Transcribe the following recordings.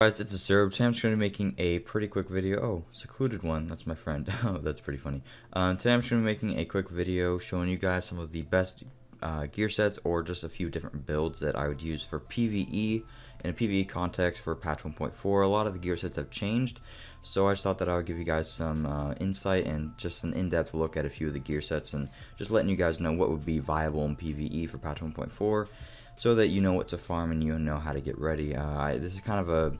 Guys, it's a Syrup. Today I'm just going to be making a pretty quick video. Oh, secluded one. That's my friend. Oh, that's pretty funny. Today I'm just going to be making a quick video showing you guys some of the best gear sets or just a few different builds that I would use for PvE in a PvE context for patch 1.4. A lot of the gear sets have changed, so I just thought that I would give you guys some insight and just an in-depth look at a few of the gear sets and just letting you guys know what would be viable in PvE for patch 1.4. So that you know what to farm and you know how to get ready. This is kind of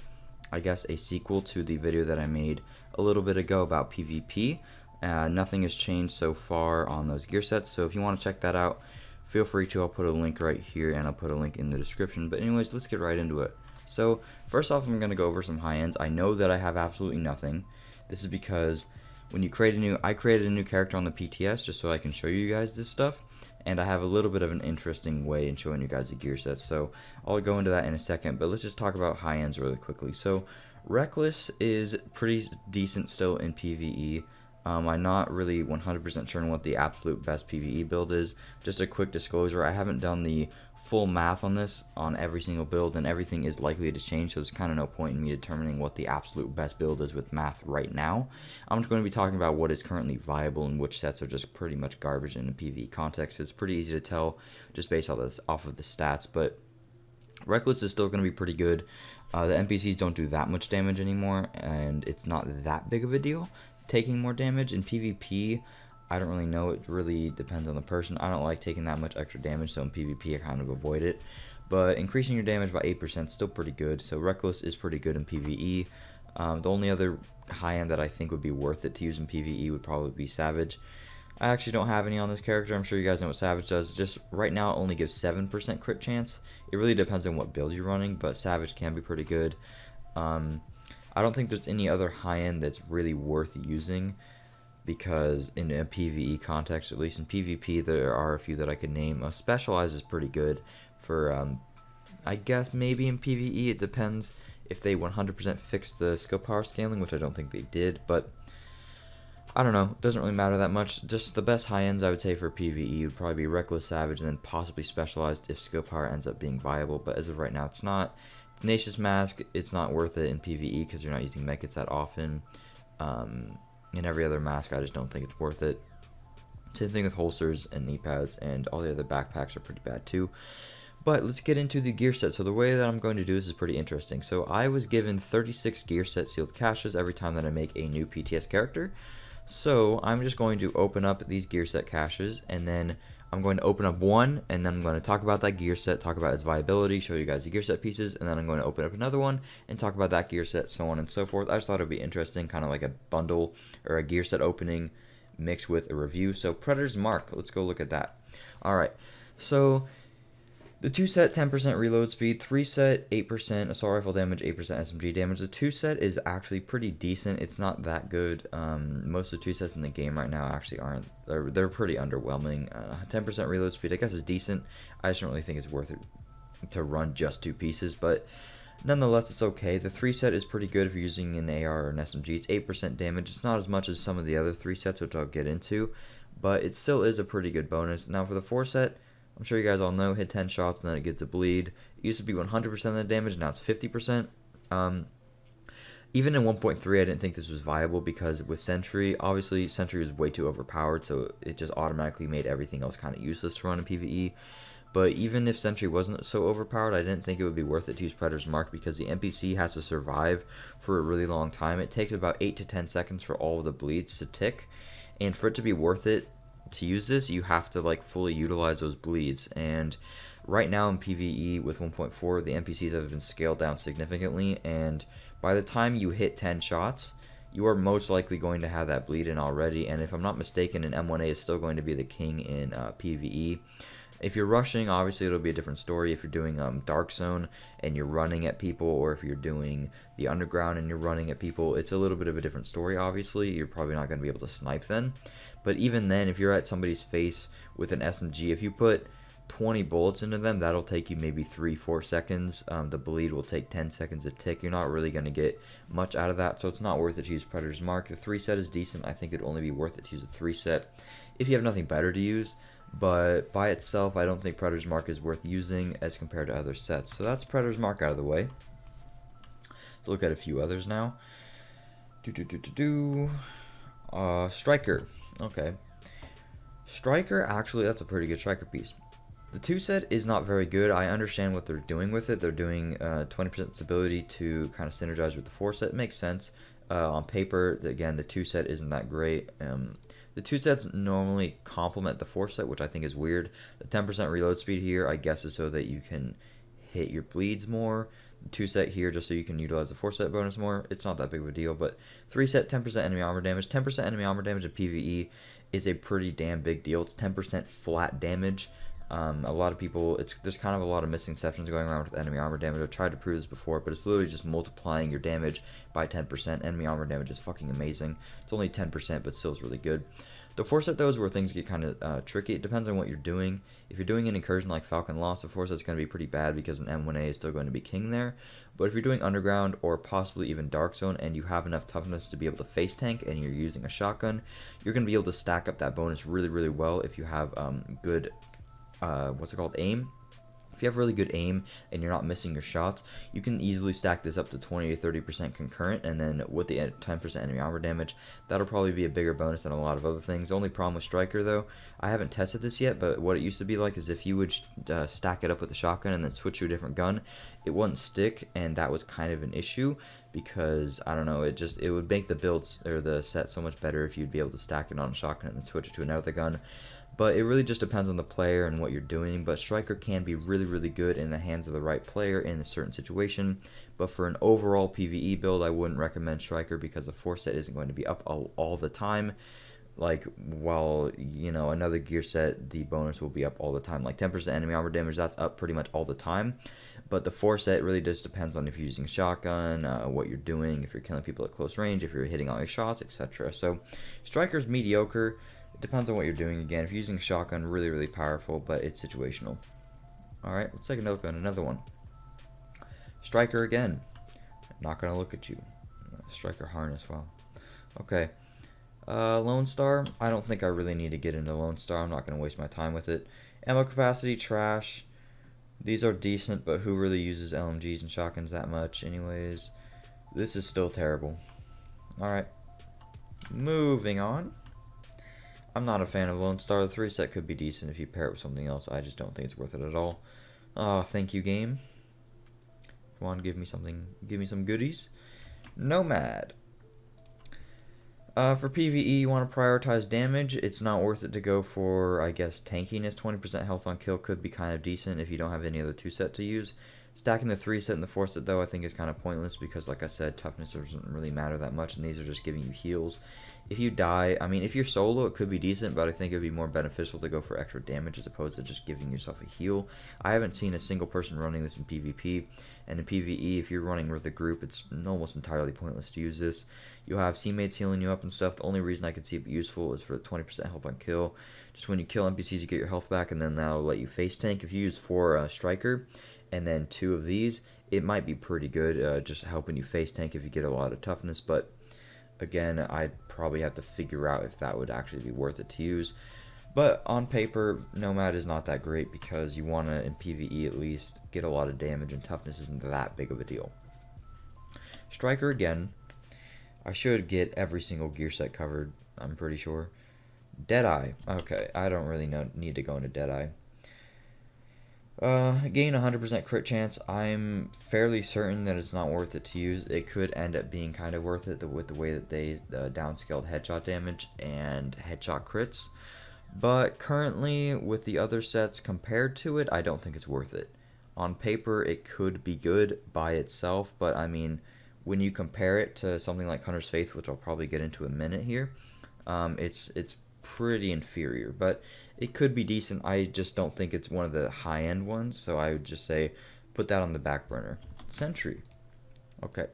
I guess a sequel to the video that I made a little bit ago about PvP. Nothing has changed so far on those gear sets, so if you want to check that out, feel free to. I'll put a link right here and I'll put a link in the description. But anyways, let's get right into it. So first off, I'm going to go over some high ends. I know that I have absolutely nothing. This is because when you create I created a new character on the PTS just so I can show you guys this stuff. And I have a little bit of an interesting way in showing you guys the gear sets, so I'll go into that in a second, but let's just talk about high ends really quickly. So Reckless is pretty decent still in PvE. I'm not really 100% sure on what the absolute best PvE build is. Just a quick disclosure, I haven't done the full math on this on every single build, and everything is likely to change, so there's kind of no point in me determining what the absolute best build is with math right now. I'm just going to be talking about what is currently viable and which sets are just pretty much garbage in a PvE context. It's pretty easy to tell just based off of the stats, but Reckless is still going to be pretty good. The NPCs don't do that much damage anymore, and it's not that big of a deal taking more damage. In PvP, I don't really know. It really depends on the person. I don't like taking that much extra damage, so in PvP I kind of avoid it. But increasing your damage by 8% is still pretty good. So Reckless is pretty good in PvE. The only other high end that I think would be worth it to use in PvE would probably be Savage. I actually don't have any on this character. I'm sure you guys know what Savage does. Just right now it only gives 7% crit chance. It really depends on what build you're running, but Savage can be pretty good. I don't think there's any other high end that's really worth using, because in a PvE context, at least in PvP, there are a few that I could name. Specialize is pretty good for, I guess maybe in PvE, it depends if they 100% fix the skill power scaling, which I don't think they did, but I don't know, it doesn't really matter that much. Just the best high ends I would say for PvE would probably be Reckless, Savage, and then possibly Specialized if skill power ends up being viable, but as of right now it's not. Tenacious Mask, it's not worth it in PvE because you're not using Mechits that often. In every other mask, I just don't think it's worth it. Same thing with holsters and knee pads, and all the other backpacks are pretty bad too. But let's get into the gear set. So the way that I'm going to do this is pretty interesting. So I was given 36 gear set sealed caches every time that I make a new PTS character. So I'm just going to open up these gear set caches, and then I'm going to open up one, and then I'm going to talk about that gear set, talk about its viability, show you guys the gear set pieces, and then I'm going to open up another one and talk about that gear set, so on and so forth. I just thought it would be interesting, kind of like a bundle or a gear set opening mixed with a review. So Predator's Mark, let's go look at that. Alright, so the 2 set 10% reload speed, 3 set 8% assault rifle damage, 8% SMG damage. The 2 set is actually pretty decent. It's not that good. Most of the 2 sets in the game right now actually aren't. They're pretty underwhelming. 10% reload speed I guess is decent. I just don't really think it's worth it to run just 2 pieces, but nonetheless it's okay. The 3 set is pretty good if you're using an AR or an SMG. It's 8% damage. It's not as much as some of the other 3 sets, which I'll get into, but it still is a pretty good bonus. Now for the 4 set, I'm sure you guys all know, hit 10 shots and then it gets a bleed. It used to be 100% of the damage, now it's 50%. Even in 1.3 I didn't think this was viable because with Sentry, obviously Sentry was way too overpowered, so it just automatically made everything else kind of useless to run in PvE. But even if Sentry wasn't so overpowered, I didn't think it would be worth it to use Predator's Mark because the NPC has to survive for a really long time. It takes about 8 to 10 seconds for all of the bleeds to tick, and for it to be worth it to use this, you have to like fully utilize those bleeds. And right now in PvE with 1.4, the NPCs have been scaled down significantly, and by the time you hit 10 shots, you are most likely going to have that bleed in already. And if I'm not mistaken, an M1A is still going to be the king in PvE. If you're rushing, obviously it'll be a different story. If you're doing Dark Zone and you're running at people, or if you're doing the Underground and you're running at people, it's a little bit of a different story, obviously. You're probably not going to be able to snipe then. But even then, if you're at somebody's face with an SMG, if you put 20 bullets into them, that'll take you maybe 3-4 seconds. The bleed will take 10 seconds to tick. You're not really going to get much out of that, so it's not worth it to use Predator's Mark. The 3 set is decent. I think it'd only be worth it to use a 3 set if you have nothing better to use. But by itself, I don't think Predator's Mark is worth using as compared to other sets. So that's Predator's Mark out of the way. Let's look at a few others now. Striker. Okay. Striker, actually, that's a pretty good striker piece. The 2 set is not very good. I understand what they're doing with it. They're doing 20% stability to kind of synergize with the 4 set. It makes sense. On paper, again, the 2 set isn't that great. The 2 sets normally complement the 4 set, which I think is weird. The 10% reload speed here, I guess, is so that you can hit your bleeds more. The 2 set here, just so you can utilize the 4 set bonus more. It's not that big of a deal, but 3 set, 10% enemy armor damage. 10% enemy armor damage in PvE is a pretty damn big deal. It's 10% flat damage. A lot of people, there's kind of a lot of misconceptions going around with enemy armor damage. I've tried to prove this before, but it's literally just multiplying your damage by 10%. Enemy armor damage is fucking amazing. It's only 10%, but still is really good. The 4 set, though, is where things get kind of tricky. It depends on what you're doing. If you're doing an incursion like Falcon Lost, the 4 set's going to be pretty bad because an M1A is still going to be king there. But if you're doing Underground or possibly even Dark Zone and you have enough toughness to be able to face tank and you're using a shotgun, you're going to be able to stack up that bonus really, really well if you have good aim. If you have really good aim and you're not missing your shots, you can easily stack this up to 20 to 30% concurrent, and then with the 10% enemy armor damage, that'll probably be a bigger bonus than a lot of other things. The only problem with Striker, though, I haven't tested this yet, but what it used to be like is if you would stack it up with the shotgun and then switch to a different gun, it wouldn't stick, and that was kind of an issue because, I don't know, it would make the builds or the set so much better if you'd be able to stack it on a shotgun and then switch it to another gun. But it really just depends on the player and what you're doing. But Striker can be really, really good in the hands of the right player in a certain situation. But for an overall PvE build, I wouldn't recommend Striker because the 4 set isn't going to be up all the time. Like, while, you know, another gear set, the bonus will be up all the time. Like 10% enemy armor damage, that's up pretty much all the time. But the 4 set really just depends on if you're using a shotgun, what you're doing, if you're killing people at close range, if you're hitting all your shots, etc. So Striker's mediocre. It depends on what you're doing. Again, if you're using a shotgun, really, really powerful, but it's situational. Alright, let's take a look at another one. Striker again. Not going to look at you. Striker harness, wow. Okay. Lone Star. I don't think I really need to get into Lone Star. I'm not going to waste my time with it. Ammo capacity, trash. These are decent, but who really uses LMGs and shotguns that much anyways? This is still terrible. Alright. Moving on. I'm not a fan of Lone Star. The 3 set could be decent if you pair it with something else. I just don't think it's worth it at all. Oh, thank you, game. Come on, give me something. Give me some goodies. Nomad. For PvE, you want to prioritize damage. It's not worth it to go for, I guess, tankiness. 20% health on kill could be kind of decent if you don't have any other 2 set to use. Stacking the 3 set and the 4 set, though, I think is kind of pointless because, like I said, toughness doesn't really matter that much, and these are just giving you heals. If you die, I mean, if you're solo, it could be decent, but I think it would be more beneficial to go for extra damage as opposed to just giving yourself a heal. I haven't seen a single person running this in PvP, and in PvE, if you're running with a group, it's almost entirely pointless to use this. You'll have teammates healing you up and stuff. The only reason I could see it useful is for the 20% health on kill. Just when you kill NPCs, you get your health back, and then that'll let you face tank. If you use 4 Striker, and then 2 of these, it might be pretty good, just helping you face tank if you get a lot of toughness, but again, I'd probably have to figure out if that would actually be worth it to use. But on paper, Nomad is not that great because you want to, in PvE at least, get a lot of damage, and toughness isn't that big of a deal. Striker again. I should get every single gear set covered, I'm pretty sure. Deadeye. Okay, I don't really need to go into Deadeye. Gain 100% crit chance. I'm fairly certain that it's not worth it to use. It could end up being kind of worth it with the way that they downscaled headshot damage and headshot crits. But currently, with the other sets compared to it, I don't think it's worth it. On paper, it could be good by itself, but I mean, when you compare it to something like Hunter's Faith, which I'll probably get into in a minute here, it's pretty inferior, but it could be decent. I just don't think it's one of the high-end ones, so I would just say put that on the back burner. Sentry. Okay.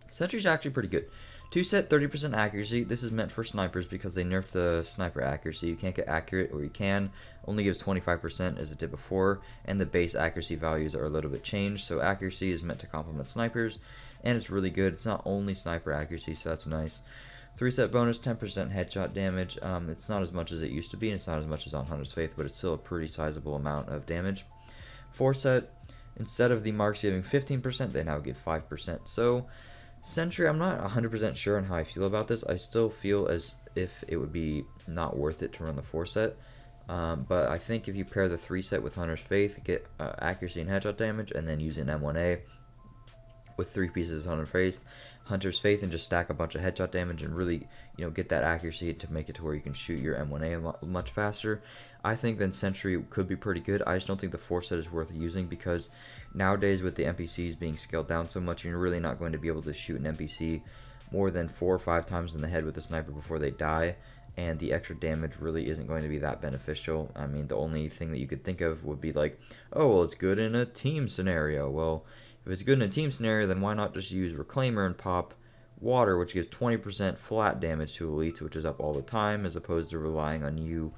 Sentry's actually pretty good. 2 set, 30% accuracy. This is meant for snipers because they nerfed the sniper accuracy. You can't get accurate, or you can. Only gives 25% as it did before, and the base accuracy values are a little bit changed, so accuracy is meant to complement snipers, and it's really good. It's not only sniper accuracy, so that's nice. 3 set bonus, 10% headshot damage. It's not as much as it used to be, and it's not as much as on Hunter's Faith, but it's still a pretty sizable amount of damage. 4 set, Instead of the marks giving 15%, they now give 5%. So Sentry, I'm not 100% sure on how I feel about this. I still feel as if it would be not worth it to run the 4 set. But I think if you pair the 3 set with Hunter's Faith, get accuracy and headshot damage, and then use an M1A with 3 pieces of Hunter's Faith, and just stack a bunch of headshot damage and really, get that accuracy to make it to where you can shoot your M1A much faster, I think then Sentry could be pretty good. I just don't think the 4 set is worth using, because nowadays with the NPCs being scaled down so much, you're really not going to be able to shoot an NPC more than 4 or 5 times in the head with a sniper before they die, and the extra damage really isn't going to be that beneficial. I mean, the only thing that you could think of would be like, oh, well, it's good in a team scenario. Well, if it's good in a team scenario, then why not just use Reclaimer and pop Water, which gives 20% flat damage to elites, which is up all the time, as opposed to relying on you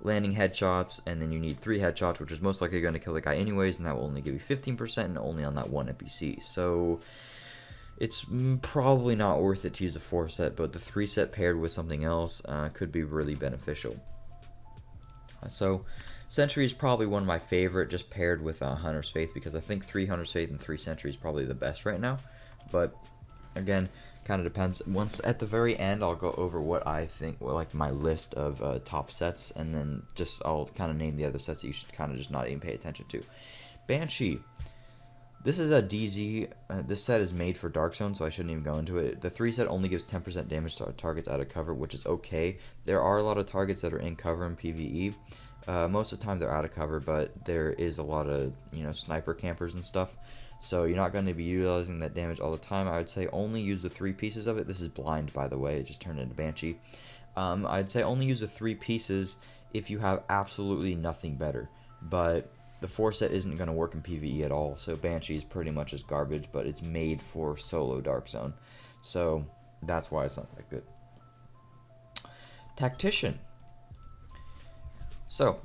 landing headshots, and then you need 3 headshots, which is most likely going to kill the guy anyways, and that will only give you 15%, and only on that one NPC. So it's probably not worth it to use a 4 set, but the 3 set paired with something else could be really beneficial. So Sentry is probably one of my favorite, just paired with Hunter's Faith, because I think 3 Hunter's Faith and 3 Sentry is probably the best right now. But again, kind of depends. Once at the very end, I'll go over what I think, like my list of top sets, and then I'll kind of name the other sets that you should kind of just not even pay attention to. Banshee. This is a DZ. This set is made for Dark Zone, so I shouldn't even go into it. The 3 set only gives 10% damage to targets out of cover, which is okay. There are a lot of targets that are in cover in PvE. Most of the time they're out of cover, but there is a lot of sniper campers and stuff. So you're not going to be utilizing that damage all the time. I would say only use the 3 pieces of it. This is blind, by the way. It just turned into Banshee. I'd say only use the 3 pieces if you have absolutely nothing better. But the 4 set isn't going to work in PvE at all. So Banshee is pretty much just garbage, but it's made for solo Dark Zone. So that's why it's not that good. Tactician. So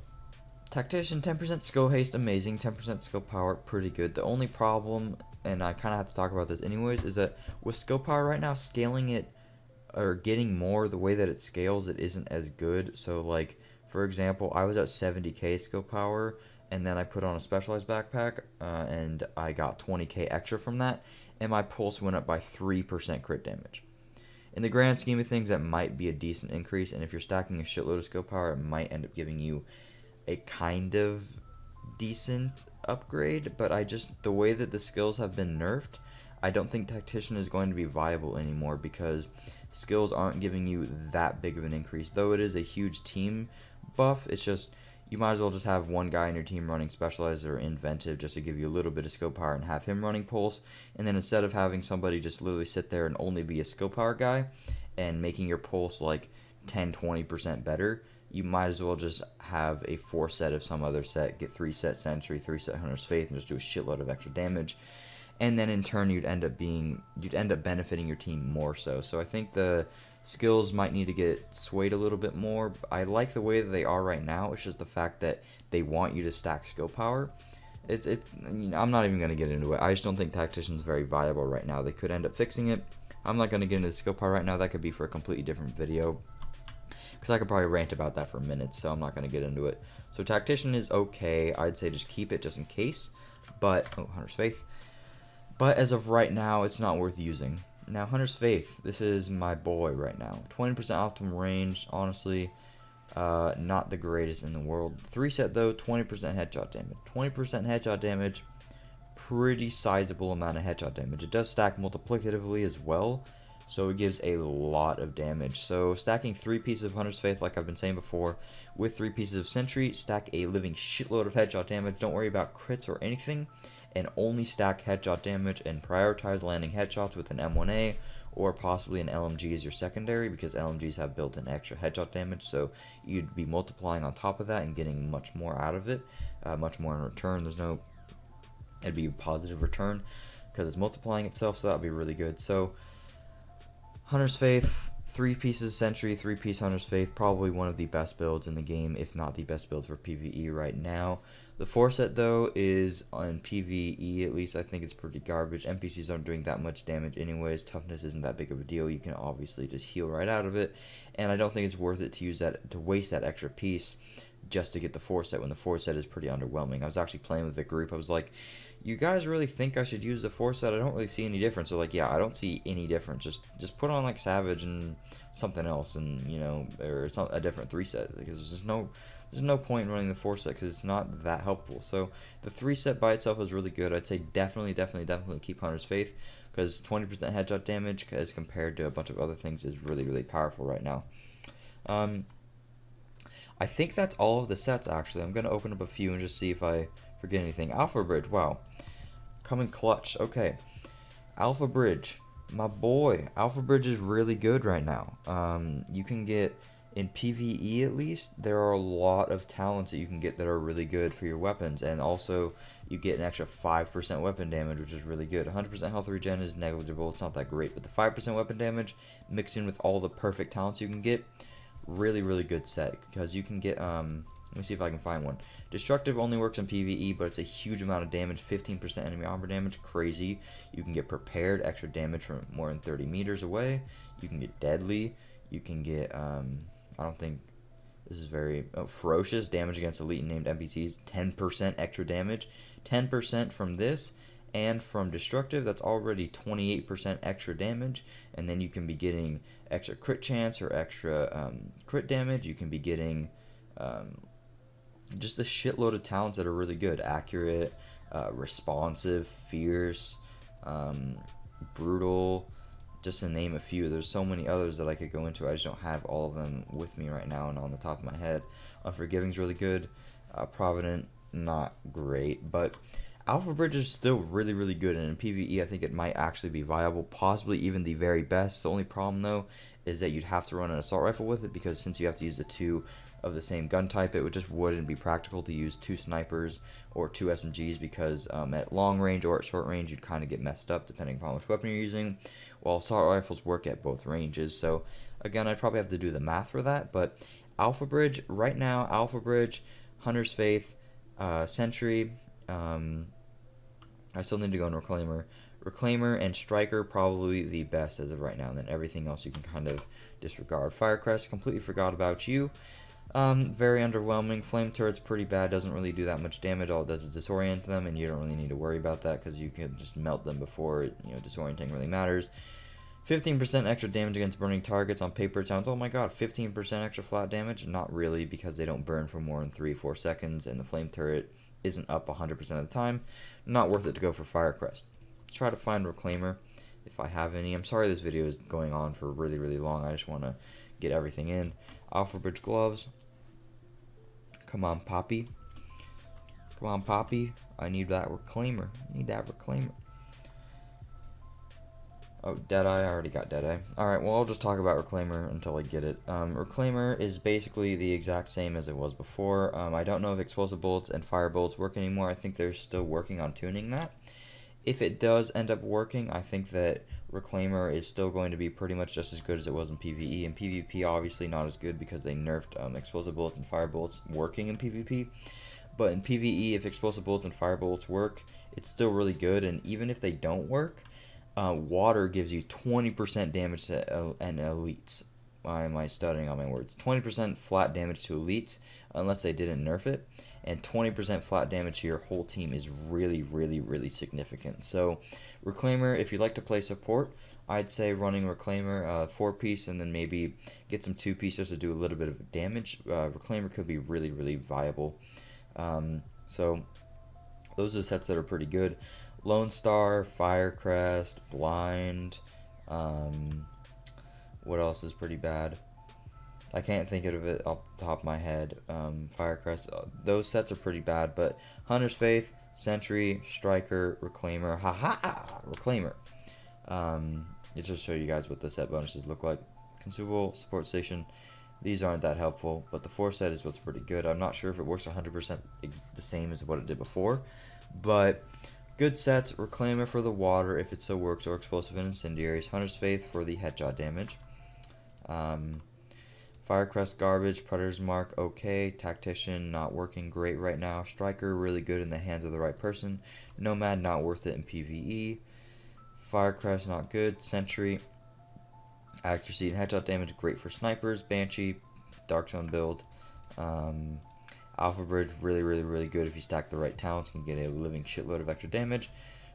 Tactician, 10% skill haste, amazing. 10% skill power, pretty good. The only problem, and I kind of have to talk about this anyways, is that with skill power right now, scaling it, or getting more, the way that it scales, it isn't as good. So, like, for example, I was at 70k skill power, and then I put on a specialized backpack, and I got 20k extra from that, and my pulse went up by 3% crit damage. In the grand scheme of things, that might be a decent increase, and if you're stacking a shitload of skill power, it might end up giving you a kind of decent upgrade, but the way that the skills have been nerfed, I don't think Tactician is going to be viable anymore, because skills aren't giving you that big of an increase. Though it is a huge team buff, it's just, you might as well just have one guy in your team running Specialized or Inventive just to give you a little bit of skill power, and have him running Pulse, and then instead of having somebody just literally sit there and only be a skill power guy, and making your Pulse like 10-20% better, you might as well just have a 4 set of some other set, get 3 set Sentry, 3 set Hunter's Faith, and just do a shitload of extra damage. And then in turn, you'd end up benefiting your team more so. So I think the skills might need to get swayed a little bit more. I like the way that they are right now. It's just the fact that they want you to stack skill power. I'm not even going to get into it. I just don't think Tactician's very viable right now. They could end up fixing it. I'm not going to get into the skill power right now. That could be for a completely different video, because I could probably rant about that for minutes, so I'm not going to get into it. So Tactician is okay. I'd say just keep it just in case. But, Hunter's Faith. But as of right now, it's not worth using. Now, Hunter's Faith, this is my boy right now. 20% optimal range, honestly, not the greatest in the world. 3 set though, 20% headshot damage. 20% headshot damage, pretty sizable amount of headshot damage. It does stack multiplicatively as well, so it gives a lot of damage. So stacking 3 pieces of Hunter's Faith, like I've been saying before, with 3 pieces of Sentry, stack a living shitload of headshot damage. Don't worry about crits or anything, and only stack headshot damage, and prioritize landing headshots with an M1A or possibly an LMG as your secondary, because LMGs have built-in extra headshot damage, so you'd be multiplying on top of that and getting much more out of it, much more in return. It'd be a positive return because it's multiplying itself, so that would be really good. So Hunter's Faith, 3 pieces Sentry, 3 piece Hunter's Faith, probably one of the best builds in the game, if not the best builds for PvE right now. The 4 set though is on PvE, at least I think it's pretty garbage. NPCs aren't doing that much damage anyways. Toughness isn't that big of a deal. You can obviously just heal right out of it, and I don't think it's worth it to use that, to waste that extra piece just to get the 4 set when the 4 set is pretty underwhelming. I was actually playing with the group. I was like, you guys really think I should use the 4 set? I don't really see any difference. So like, yeah, I don't see any difference. Just put on like Savage and something else, and you know, or a different 3 set, because there's no point in running the 4 set because it's not that helpful. So the 3 set by itself is really good. I'd say definitely keep Hunter's Faith, because 20% headshot damage as compared to a bunch of other things is really powerful right now. I think that's all of the sets, actually. I'm going to open up a few and just see if I forget anything. Alpha Bridge, wow. Coming clutch. Okay. Alpha Bridge, my boy. Alpha Bridge is really good right now. You can get, in PvE at least, there are a lot of talents that you can get that are really good for your weapons. And also, you get an extra 5% weapon damage, which is really good. 100% health regen is negligible. It's not that great. But the 5% weapon damage, mixed in with all the perfect talents you can get, really good set, because you can get let me see if I can find one. Destructive only works in PvE, but it's a huge amount of damage. 15% enemy armor damage, crazy. You can get prepared, extra damage from more than 30 meters away. You can get deadly. You can get I don't think this is very ferocious, damage against elite named NPCs, 10% extra damage. 10% from this, and from destructive, that's already 28% extra damage. And then you can be getting extra crit chance or extra crit damage. You can be getting just a shitload of talents that are really good. Accurate, responsive, fierce, brutal, just to name a few. There's so many others that I could go into. I just don't have all of them with me right now and on the top of my head. Unforgiving's really good. Provident, not great, but Alpha Bridge is still really good, and in PvE I think it might actually be viable, possibly even the very best. The only problem though is that you'd have to run an assault rifle with it, because since you have to use the 2 of the same gun type, it just wouldn't be practical to use 2 snipers or 2 SMGs, because at long range or at short range you'd kind of get messed up depending upon which weapon you're using, while assault rifles work at both ranges. So again, I'd probably have to do the math for that, but Alpha Bridge right now, Alpha Bridge, Hunter's Faith, Sentry, I still need to go on Reclaimer. Reclaimer and Striker probably the best as of right now, and then everything else you can kind of disregard. Firecrest, completely forgot about you. Very underwhelming. Flame Turret's pretty bad, doesn't really do that much damage. All it does is disorient them, and you don't really need to worry about that because you can just melt them before, disorienting really matters. 15% extra damage against burning targets. On paper it sounds, oh my god, 15% extra flat damage. Not really, because they don't burn for more than 3-4 seconds, and the Flame Turret isn't up 100% of the time. Not worth it to go for Firecrest. Let's try to find Reclaimer if I have any. I'm sorry this video is going on for really long. I just want to get everything in. Alpha Bridge gloves. Come on, Poppy. Come on, Poppy. I need that Reclaimer. Oh, Deadeye. I already got Deadeye. Alright, well, I'll just talk about Reclaimer until I get it. Reclaimer is basically the exact same as it was before. I don't know if explosive bullets and fire bullets work anymore. I think they're still working on tuning that. If it does end up working, I think that Reclaimer is still going to be pretty much just as good as it was in PvE. In PvP, obviously not as good because they nerfed explosive bullets and fire bullets working in PvP. But in PvE, if explosive bullets and fire bullets work, it's still really good. And even if they don't work, water gives you 20% damage to an elites. Why am I stuttering on my words? 20% flat damage to elites, unless they didn't nerf it, and 20% flat damage to your whole team is really significant. So Reclaimer, if you like to play support, I'd say running Reclaimer 4-piece, and then maybe get some 2-pieces to do a little bit of damage. Reclaimer could be really viable. So those are the sets that are pretty good. Lone Star, Firecrest, Blind, what else is pretty bad? I can't think of it off the top of my head. Firecrest, those sets are pretty bad, but Hunter's Faith, Sentry, Striker, Reclaimer, Reclaimer. It just show you guys what the set bonuses look like. Consumable, Support Station, these aren't that helpful, but the 4 set is what's pretty good. I'm not sure if it works 100% the same as what it did before, but good sets. Reclaimer for the water, if it still works, or Explosive and Incendiaries. Hunter's Faith for the headshot damage. Firecrest garbage. Predator's Mark okay. Tactician not working great right now. Striker really good in the hands of the right person. Nomad not worth it in PvE. Firecrest not good. Sentry, accuracy and headshot damage great for snipers. Banshee, Dark Zone build. Alpha Bridge, really good if you stack the right talents, can get a living shitload of extra damage.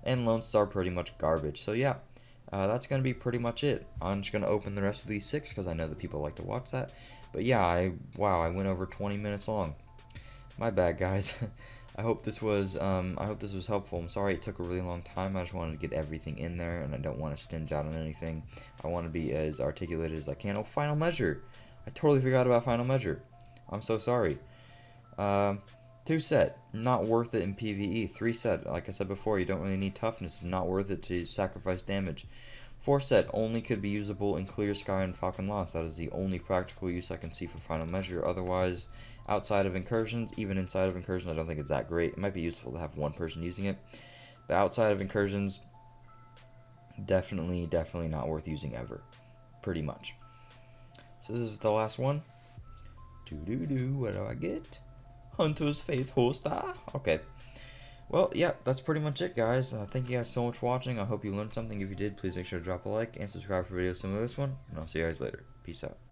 And Lone Star, pretty much garbage. So yeah, that's going to be pretty much it. I'm just going to open the rest of these 6 because I know that people like to watch that. But yeah, wow, I went over 20 minutes long. My bad, guys. I hope this was helpful. I'm sorry it took a really long time. I just wanted to get everything in there, and I don't want to stinge out on anything. I want to be as articulated as I can. Oh, Final Measure. I totally forgot about Final Measure. I'm so sorry. 2 set, not worth it in PvE. 3 set, like I said before, you don't really need toughness. It's not worth it to sacrifice damage. 4 set, only could be usable in Clear Sky and Falcon Lost. That is the only practical use I can see for Final Measure. Otherwise, outside of incursions, even inside of incursions, I don't think it's that great. It might be useful to have one person using it, but outside of incursions, definitely not worth using ever, pretty much. So this is the last one. What do I get? Hunter's Faith Holster. Okay. Well, yeah, that's pretty much it, guys. Thank you guys so much for watching. I hope you learned something. If you did, please make sure to drop a like and subscribe for videos similar to this one. And I'll see you guys later. Peace out.